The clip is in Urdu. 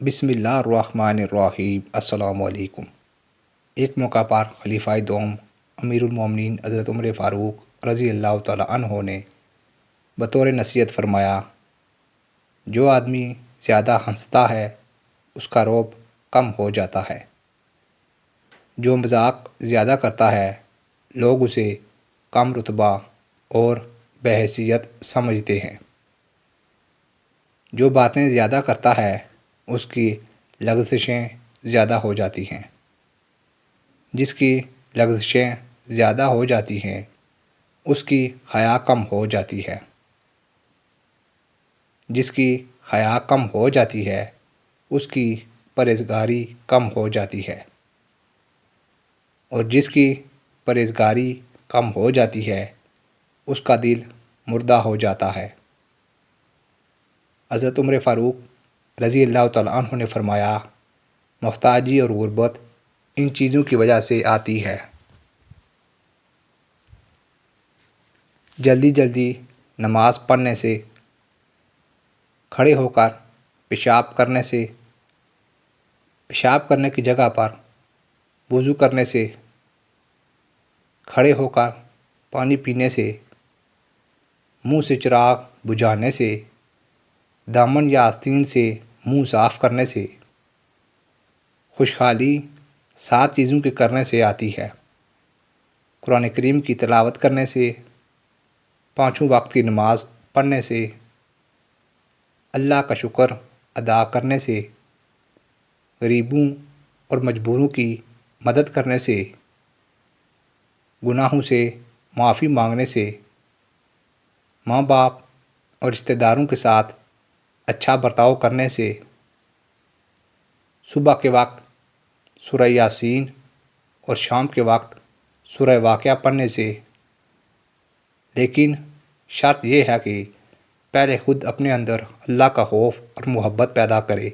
بسم اللہ الرحمن الرحیم۔ السلام علیکم۔ ایک موقع پر خلیفہ دوم امیر المومنین حضرت عمر فاروق رضی اللہ تعالیٰ عنہ نے بطور نصیحت فرمایا، جو آدمی زیادہ ہنستا ہے اس کا رعب کم ہو جاتا ہے، جو مذاق زیادہ کرتا ہے لوگ اسے کم رتبہ اور بحیثیت سمجھتے ہیں، جو باتیں زیادہ کرتا ہے اس کی لغزشیں زیادہ ہو جاتی ہیں، جس کی لغزشیں زیادہ ہو جاتی ہیں اس کی حیا کم ہو جاتی ہے، جس کی حیا کم ہو جاتی ہے اس کی پرہیزگاری کم ہو جاتی ہے، اور جس کی پرہیزگاری کم ہو جاتی ہے اس کا دل مردہ ہو جاتا ہے۔ حضرت عمر فاروق رضی اللہ تعالیٰ عنہ نے فرمایا، محتاجی اور غربت ان چیزوں کی وجہ سے آتی ہے۔ جلدی جلدی نماز پڑھنے سے، کھڑے ہو کر پیشاب کرنے سے، پیشاب کرنے کی جگہ پر وضو کرنے سے، کھڑے ہو کر پانی پینے سے، منہ سے چراغ بجھانے سے، دامن یا آستین سے منہ صاف کرنے سے، خوشحالی 7 چیزوں کے کرنے سے آتی ہے۔ قرآن کریم کی تلاوت کرنے سے، 5 وقت کی نماز پڑھنے سے، اللہ کا شکر ادا کرنے سے، غریبوں اور مجبوروں کی مدد کرنے سے، گناہوں سے معافی مانگنے سے، ماں باپ اور رشتہ داروں کے ساتھ اچھا برتاؤ کرنے سے، صبح کے وقت سورہ یاسین اور شام کے وقت سورہ واقعہ پڑھنے سے، لیکن شرط یہ ہے کہ پہلے خود اپنے اندر اللہ کا خوف اور محبت پیدا کرے۔